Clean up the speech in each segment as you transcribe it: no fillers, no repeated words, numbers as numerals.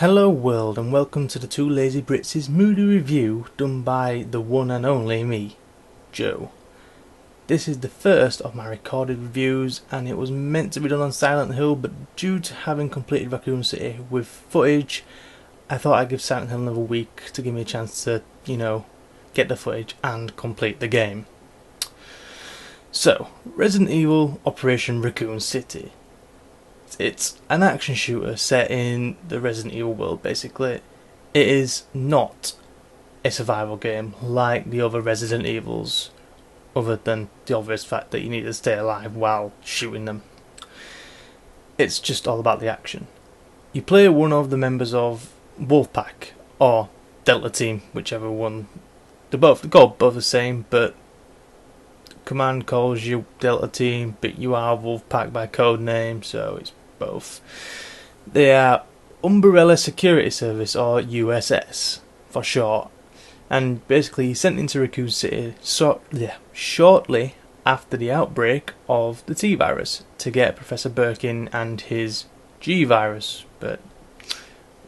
Hello world and welcome to the TwoLazyBrits' Moody review done by the one and only me, Joe. This is the first of my recorded reviews and it was meant to be done on Silent Hill, but due to having completed Racoon City with footage, I thought I'd give Silent Hill another week to give me a chance to, get the footage and complete the game. So, Resident Evil Operation Racoon City. It's an action shooter set in the Resident Evil world, basically. It is not a survival game like the other Resident Evils, other than the obvious fact that you need to stay alive while shooting them. It's just all about the action. You play one of the members of Wolfpack, or Delta Team, whichever one. They're both the same, but Command calls you Delta Team, but you are Wolfpack by code name, so it's both. They are Umbrella Security Service, or USS for short, and basically you're sent into Racoon City shortly after the outbreak of the T-Virus to get Professor Birkin and his G-Virus, but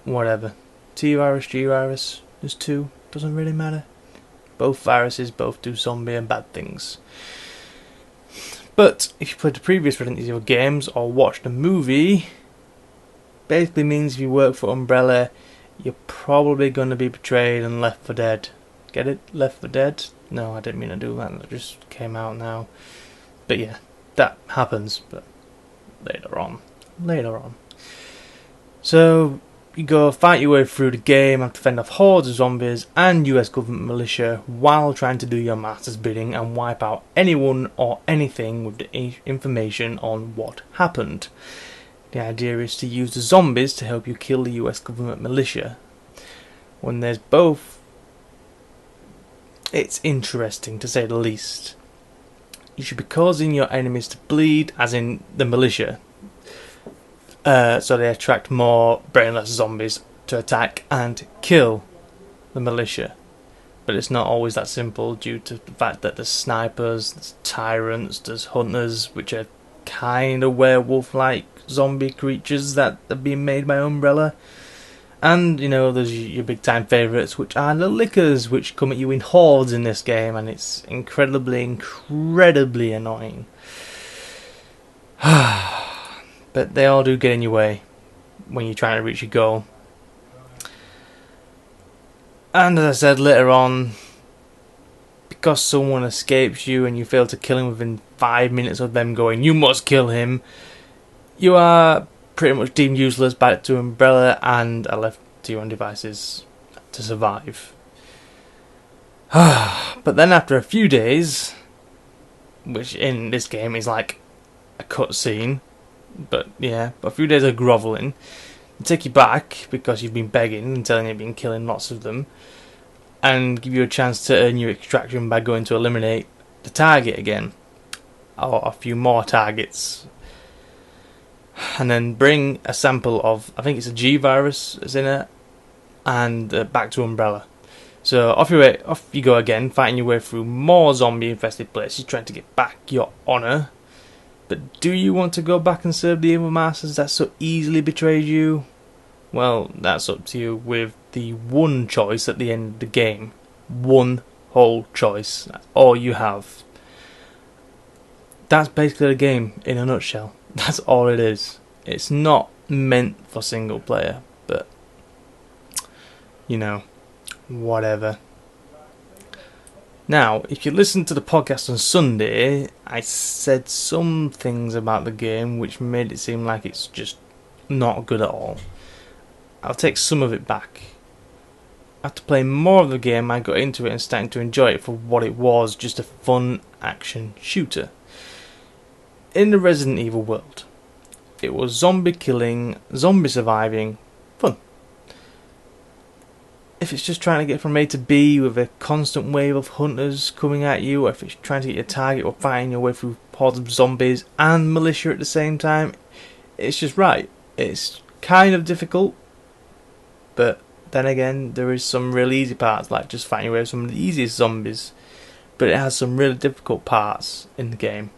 whatever. T-Virus, G-Virus, there's two, doesn't really matter. Both viruses, both do zombie and bad things. But if you played the previous Resident Evil games or watched the movie, basically means if you work for Umbrella, you're probably going to be betrayed and left for dead. Get it? Left for dead? No, I didn't mean to do that. That just came out now. But yeah, that happens, but later on. So, you go fight your way through the game, have to fend off hordes of zombies and US government militia while trying to do your master's bidding and wipe out anyone or anything with the information on what happened. The idea is to use the zombies to help you kill the US government militia. When there's both, it's interesting to say the least. You should be causing your enemies to bleed, as in the militia. So they attract more brainless zombies to attack and kill the militia. But it's not always that simple due to the fact that there's snipers, there's tyrants, there's hunters, which are kind of werewolf-like zombie creatures that are being made by Umbrella. And, there's your big-time favourites, which are the lickers, which come at you in hordes in this game, and it's incredibly annoying. But they all do get in your way when you're trying to reach your goal. And as I said later on, because someone escapes you and you fail to kill him within 5 minutes of them going, "You must kill him," you are pretty much deemed useless, back to Umbrella, and are left to your own devices to survive. But then after a few days, which in this game is like a cutscene, but yeah, a few days of grovelling, they take you back because you've been begging and telling you've been killing lots of them, and give you a chance to earn your extraction by going to eliminate the target again, or a few more targets, and then bring a sample of, I think it's a G-Virus is in it, and back to Umbrella. So off you go again, fighting your way through more zombie-infested places, trying to get back your honour. But do you want to go back and serve the evil masters that so easily betrayed you? Well, that's up to you, with the one choice at the end of the game. One whole choice. That's all you have. That's basically the game in a nutshell. That's all it is. It's not meant for single player, but whatever. Now, if you listen to the podcast on Sunday, I said some things about the game which made it seem like it's just not good at all. I'll take some of it back. After playing more of the game, I got into it and starting to enjoy it for what it was, just a fun action shooter. In the Resident Evil world, it was zombie killing, zombie surviving, fun. If it's just trying to get from A to B with a constant wave of hunters coming at you, or if it's trying to get your target or fighting your way through hordes of zombies and militia at the same time, it's just right. It's kind of difficult, but then again, there is some real easy parts, like just fighting your way with some of the easiest zombies, but it has some really difficult parts in the game.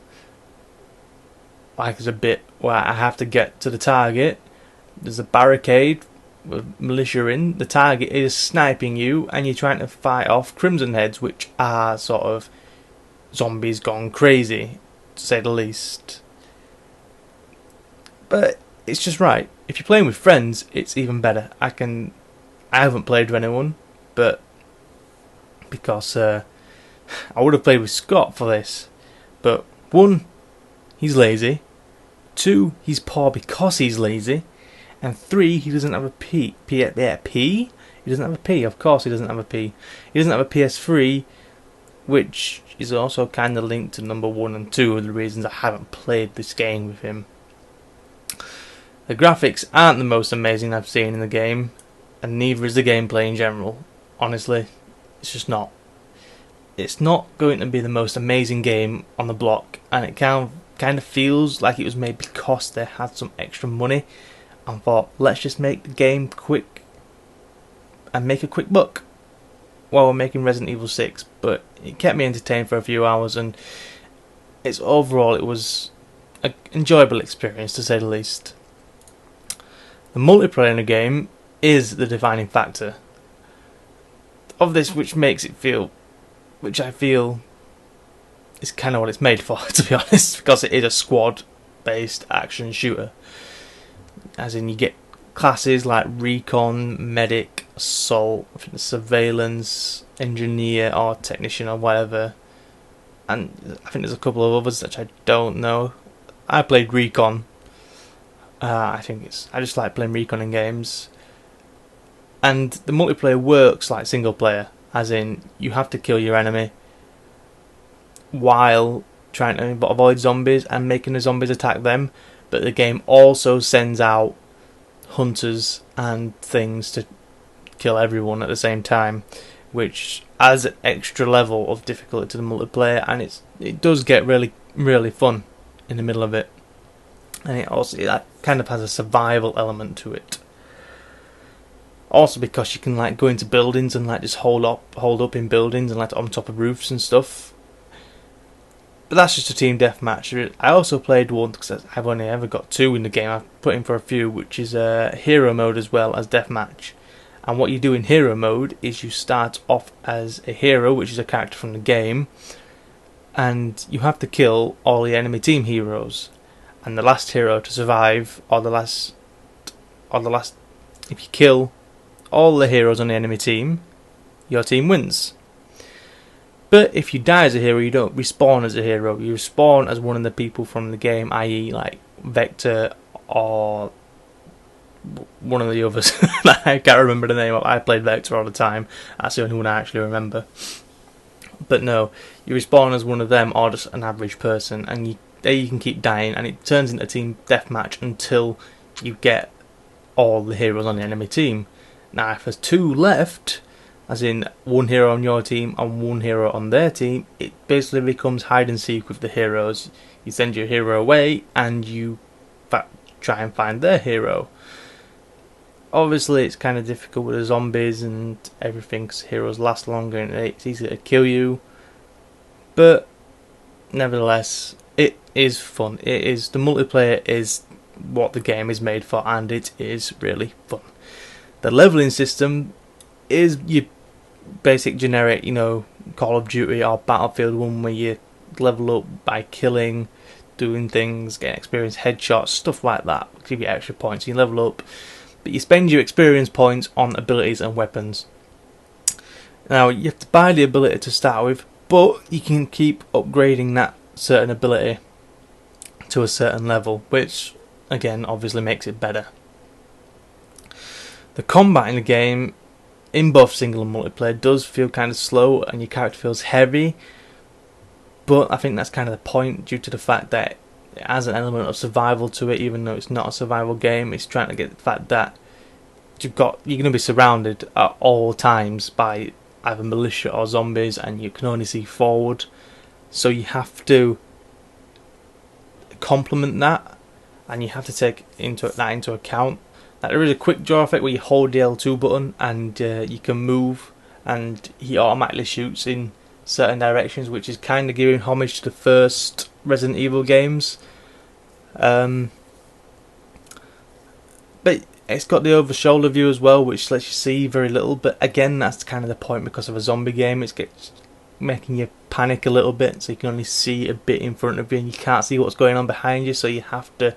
Like there's a bit where I have to get to the target, there's a barricade with militia in, the target is sniping you, and you're trying to fight off Crimson Heads, which are sort of zombies gone crazy, to say the least. But it's just right. If you're playing with friends, it's even better. I haven't played with anyone, but because I would have played with Scott for this, but 1, he's lazy. 2, he's poor because he's lazy. And 3, he doesn't have a P. He doesn't have a P. Of course, he doesn't have a P. He doesn't have a PS3, which is also kind of linked to number 1 and 2 of the reasons I haven't played this game with him. The graphics aren't the most amazing I've seen in the game, and neither is the gameplay in general. Honestly, it's just not. It's not going to be the most amazing game on the block, and it kind of feels like it was made because they had some extra money and thought, let's just make the game quick and make a quick buck while we're making Resident Evil 6. But it kept me entertained for a few hours, and overall it was an enjoyable experience, to say the least. The multiplayer in the game is the defining factor of this, which I feel is kind of what it's made for, to be honest, because it is a squad-based action shooter. As in, you get classes like Recon, Medic, Assault, Surveillance, Engineer or Technician or whatever. And I think there's a couple of others that I don't know. I played Recon. I just like playing Recon in games. And the multiplayer works like single player, as in you have to kill your enemy while trying to avoid zombies and making the zombies attack them. But the game also sends out hunters and things to kill everyone at the same time, which adds an extra level of difficulty to the multiplayer, and it does get really, really fun in the middle of it. And it kind of has a survival element to it. Also because you can go into buildings and just hold up in buildings and on top of roofs and stuff. But that's just a team deathmatch. I also played one, because I've only ever got 2 in the game. I've put in for a few, which is hero mode as well as deathmatch. And what you do in hero mode is you start off as a hero, which is a character from the game, and you have to kill all the enemy team heroes. And the last hero to survive, if you kill all the heroes on the enemy team, your team wins. But if you die as a hero, you don't respawn as a hero. You respawn as one of the people from the game, i.e. Vector or one of the others. I can't remember the name of. I played Vector all the time. That's the only one I actually remember. But no, you respawn as one of them or just an average person, and you can keep dying, and it turns into a team deathmatch until you get all the heroes on the enemy team. Now, if there's 2 left, as in one hero on your team and one hero on their team, it basically becomes hide and seek with the heroes. You send your hero away and you try and find their hero. Obviously it's kind of difficult with the zombies and everything, because heroes last longer and it's easier to kill you, but nevertheless it is fun. The multiplayer is what the game is made for, and it is really fun. The leveling system is your basic generic, Call of Duty or Battlefield 1, where you level up by killing, doing things, getting experience, headshots, stuff like that. Give you extra points. You level up, but you spend your experience points on abilities and weapons. Now, you have to buy the ability to start with, but you can keep upgrading that certain ability to a certain level, which again obviously makes it better. The combat in the game, in both single and multiplayer, does feel kind of slow and your character feels heavy, but I think that's kind of the point, due to the fact that it has an element of survival to it. Even though it's not a survival game, it's trying to get the fact that you're going to be surrounded at all times by either militia or zombies, and you can only see forward, so you have to complement that, and you have to take that into account. There is a quick draw effect where you hold the L2 button and you can move, and he automatically shoots in certain directions, which is kind of giving homage to the first Resident Evil games. But It's got the over shoulder view as well, which lets you see very little, but again that's kind of the point because of a zombie game. It's making you panic a little bit, so you can only see a bit in front of you and you can't see what's going on behind you, so you have to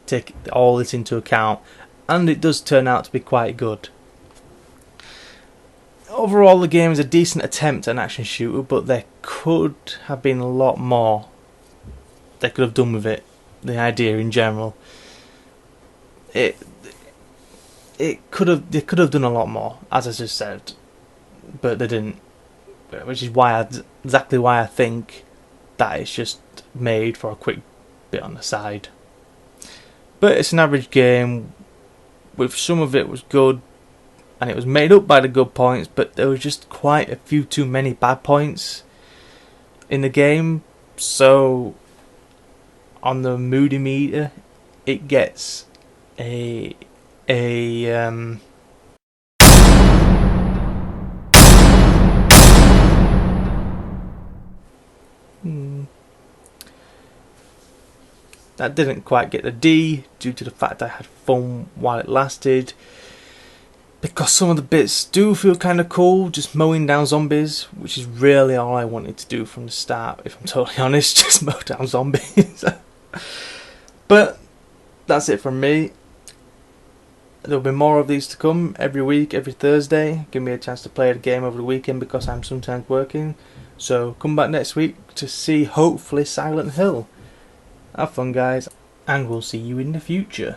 take all this into account, and it does turn out to be quite good. Overall, the game is a decent attempt at an action shooter, but there could have been a lot more they could have done with it. The idea in general, they could have done a lot more, as I just said, but they didn't. Which is exactly why I think that it's just made for a quick bit on the side. But it's an average game. With some of it was good, and it was made up by the good points, but there was just quite a few too many bad points in the game. So on the Moody Meter, it gets a that didn't quite get the D due to the fact I had fun while it lasted, because some of the bits do feel kind of cool, just mowing down zombies, which is really all I wanted to do from the start, if I'm totally honest, just mow down zombies. But that's it from me. There'll be more of these to come every week, every Thursday. Give me a chance to play the game over the weekend because I'm sometimes working. So come back next week to see, hopefully, Silent Hill. Have fun, guys, and we'll see you in the future.